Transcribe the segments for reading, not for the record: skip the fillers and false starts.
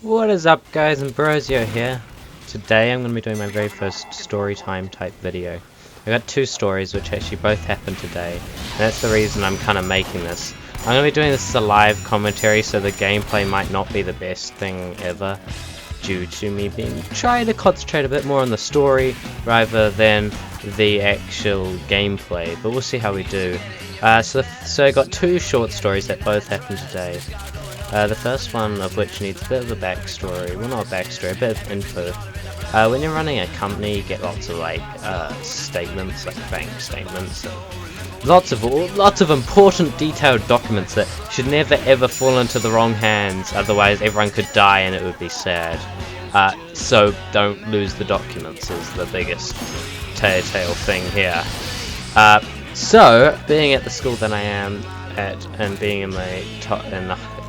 What is up, guys? Ambrosio here. Today I'm going to be doing my very first story time type video. I got two stories which actually both happened today, and that's the reason I'm kind of making this. I'm going to be doing this as a live commentary, so the gameplay might not be the best thing ever, due to me trying to concentrate a bit more on the story rather than the actual gameplay, but we'll see how we do. So I got two short stories that both happened today. The first one of which needs a bit of a backstory, well not a backstory, a bit of info. When you're running a company you get lots of statements, like bank statements, and lots of important detailed documents that should never ever fall into the wrong hands, otherwise everyone could die and it would be sad. So don't lose the documents is the biggest telltale thing here. So being at the school that I am at and being in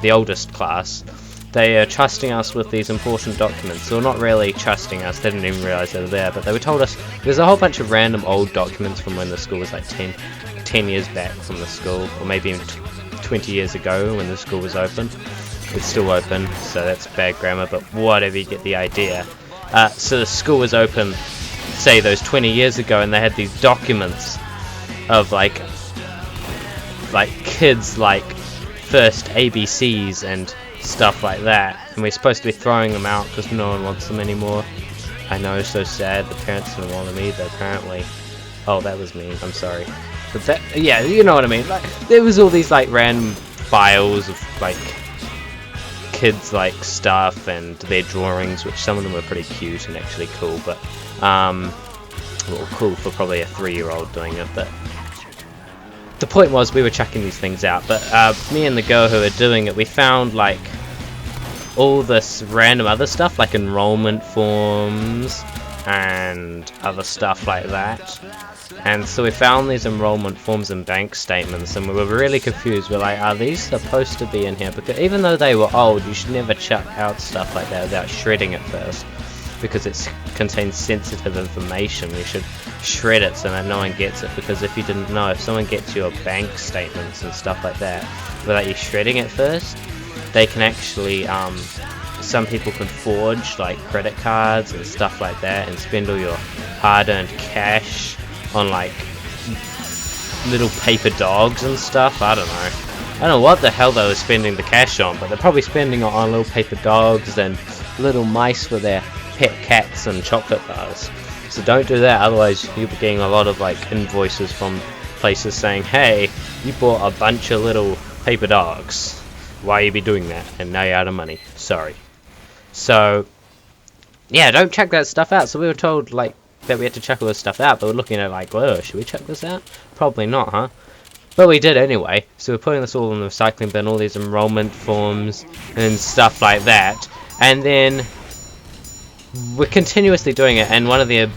the oldest class, they are trusting us with these important documents. Well, not really trusting us, they didn't even realize they were there, but they were told us there's a whole bunch of random old documents from when the school was like 10 years back from the school, or maybe even 20 years ago when the school was open. It's still open, so that's bad grammar, but whatever, you get the idea. So the school was open, say those 20 years ago, and they had these documents of like kids first ABCs and stuff like that, and we're supposed to be throwing them out because no one wants them anymore. I know, so sad. The parents didn't want them either, apparently. Oh, that was me, I'm sorry. But that, yeah, you know what I mean. There was all these random files of kids stuff and their drawings, which some of them were pretty cute and actually cool, but well, cool for probably a 3-year-old doing it, but the point was we were chucking these things out. But me and the girl who were doing it, we found all this random other stuff, like enrollment forms and other stuff like that. And so we found these enrollment forms and bank statements, and we were really confused. We're like, are these supposed to be in here? Because even though they were old, you should never chuck out stuff like that without shredding it first, because it contains sensitive information. You should shred it so that no one gets it, because if you didn't know, if someone gets your bank statements and stuff like that without you shredding it first, they can actually, some people can forge credit cards and stuff like that and spend all your hard-earned cash on little paper dogs and stuff. I don't know what the hell they were spending the cash on, but they're probably spending it on little paper dogs and little mice with their pet cats and chocolate bars. So don't do that, otherwise you'll be getting a lot of invoices from places saying, hey, you bought a bunch of little paper dogs, why you be doing that, and now you're out of money, sorry. So yeah, don't check that stuff out. So we were told that we had to check all this stuff out, but we're looking at whoa, should we check this out? Probably not, huh? But we did anyway. So we're putting this all in the recycling bin, all these enrollment forms and stuff like that, and then we're continuously doing it, and one of the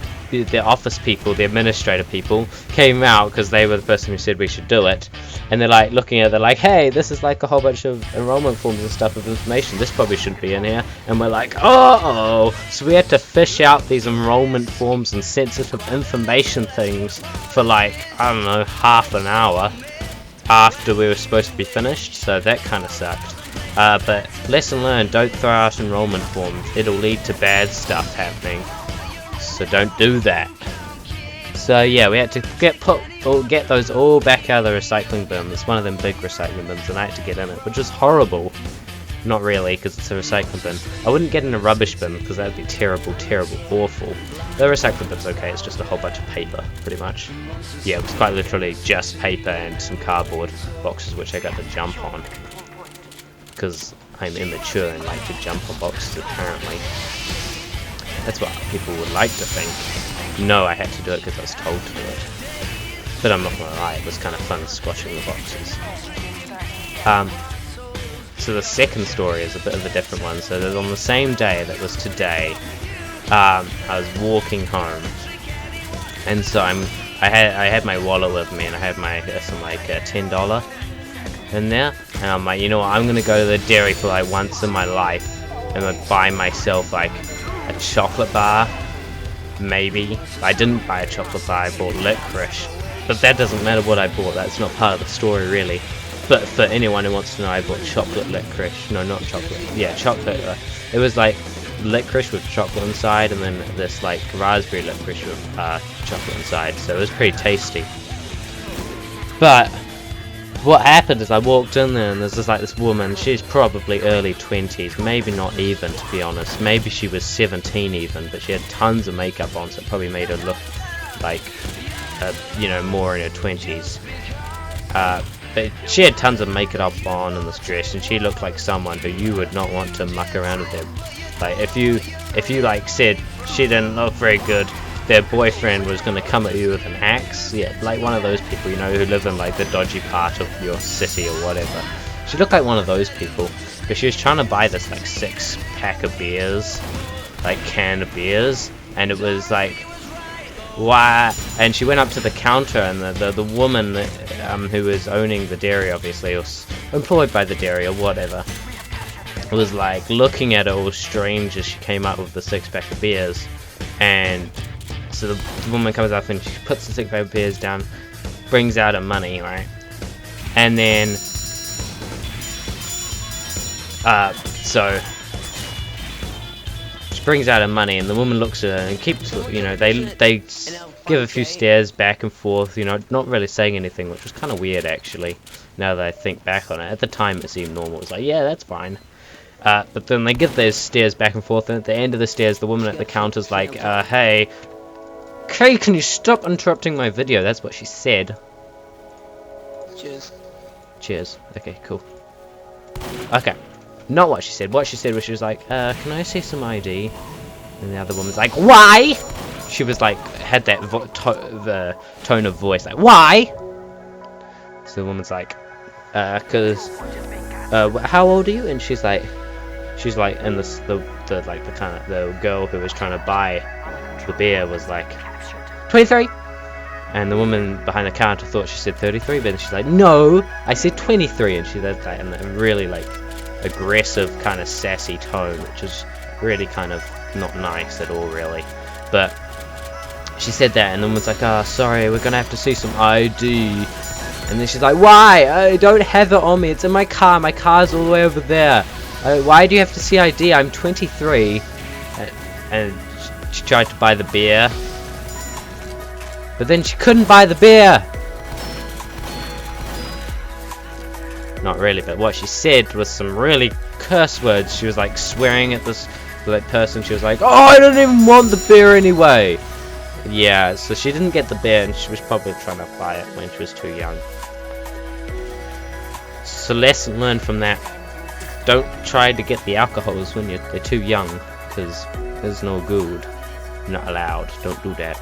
office people, the administrator people, came out because they were the person who said we should do it, and they're looking at it hey, this is a whole bunch of enrollment forms and stuff of information, this probably shouldn't be in here. And we're oh, so we had to fish out these enrollment forms and sensitive information things for I don't know, half an hour after we were supposed to be finished, so that kind of sucked. But lesson learned, don't throw out enrollment forms, it'll lead to bad stuff happening, so don't do that. So yeah, we had to get those all back out of the recycling bin. It's one of them big recycling bins, and I had to get in it, which is horrible. Not really, because it's a recycling bin. I wouldn't get in a rubbish bin, because that would be terrible, awful. The recycling bin's okay, it's just a whole bunch of paper, pretty much. Yeah, it was quite literally just paper and some cardboard boxes, which I got to jump on, because I'm immature and like to jump on boxes, apparently. That's what people would like to think. No, I had to do it because I was told to do it. But I'm not gonna lie, it was kind of fun squashing the boxes. So the second story is a bit of a different one. So that on the same day that was today, I was walking home, and so I had my wallet with me, and I had some $10 in there, and I'm like, you know what, I'm gonna go to the dairy for once in my life and buy myself a chocolate bar, maybe. I didn't buy a chocolate bar, I bought licorice, but that doesn't matter what I bought, that's not part of the story really. but for anyone who wants to know, I bought chocolate licorice. No, not chocolate. Yeah, chocolate. It was like licorice with chocolate inside, and then this like raspberry licorice with chocolate inside. So it was pretty tasty. But what happened is I walked in there, and there's just like this woman. She's probably early 20s, maybe not even, to be honest. Maybe she was 17 even, but she had tons of makeup on, so it probably made her look like, you know, more in her 20s. But she had tons of makeup on in this dress, and she looked like someone who you would not want to muck around with them. Like if you like said she didn't look very good, their boyfriend was gonna come at you with an axe. Yeah, like one of those people, you know, who live in like the dodgy part of your city or whatever. She looked like one of those people, because she was trying to buy this like 6-pack of beers, like can of beers, and it was like, why? And she went up to the counter, and the woman who was owning the dairy, obviously, or employed by the dairy or whatever, was like looking at her all strange as she came up with the 6-pack of beers. And so the woman comes up and she puts the 6-pack of beers down, brings out her money, right? And then so she brings out her money, and the woman looks at her and keeps, you know, they give a few stares back and forth, you know, not really saying anything, which was kind of weird actually, now that I think back on it. At the time it seemed normal, it was like, yeah, that's fine. But then they give those stares back and forth, and at the end of the stairs the woman at the counter's like, hey, can you stop interrupting my video? That's what she said. Cheers. Cheers. Okay, cool. Okay. Not what she said. What she said was, she was like, can I see some ID? And the other woman's like, why? She was like, had that tone of voice, like, why? So the woman's like, cause, how old are you? And she's like, and the girl who was trying to buy the beer was like, 23. And the woman behind the counter thought she said 33, but then she's like, no, I said 23. And she said that in a really like aggressive kind of sassy tone, which is really kind of not nice at all, really. But she said that, and the woman's like, oh, sorry, we're gonna have to see some ID. And then she's like, why? I don't have it on me, it's in my car's all the way over there. Why do you have to see ID? I'm 23. And she tried to buy the beer, but then she couldn't buy the beer. Not really, but what she said was some really curse words. She was like swearing at this like person. She was like, oh, I don't even want the beer anyway. Yeah, so she didn't get the beer, and she was probably trying to buy it when she was too young. So lesson learned from that: don't try to get the alcohols when they're too young, because it's no good. You're not allowed. Don't do that.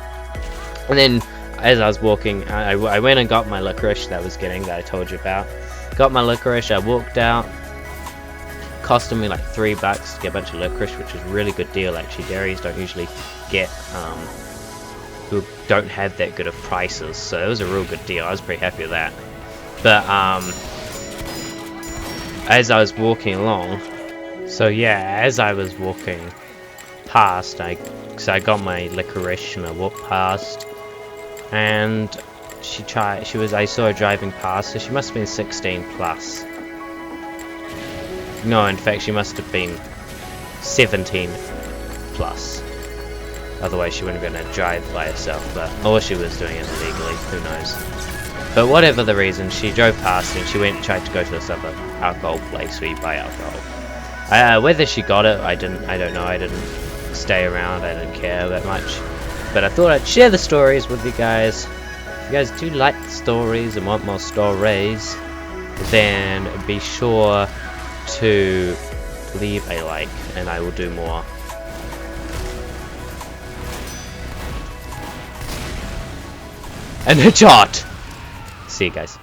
And then, as I was walking, I went and got my licorice that I told you about. Got my licorice. I walked out. Costed me like $3 to get a bunch of licorice, which was a really good deal actually. Dairies don't usually get who don't have that good of prices, so it was a real good deal. I was pretty happy with that. But as I was walking along, so yeah, as I was walking past, I got my licorice and I walked past, and I saw her driving past, so she must have been 16 plus. No, in fact she must have been 17 plus. Otherwise she wouldn't have been able to drive by herself, or she was doing it illegally, who knows. But whatever the reason, she drove past and she tried to go to this other alcohol place where you buy alcohol. Whether she got it, I don't know. I didn't stay around, I didn't care that much. But I thought I'd share the stories with you guys. If you guys do like the stories and want more stories, then be sure to leave a like, and I will do more. And a shot! See you guys.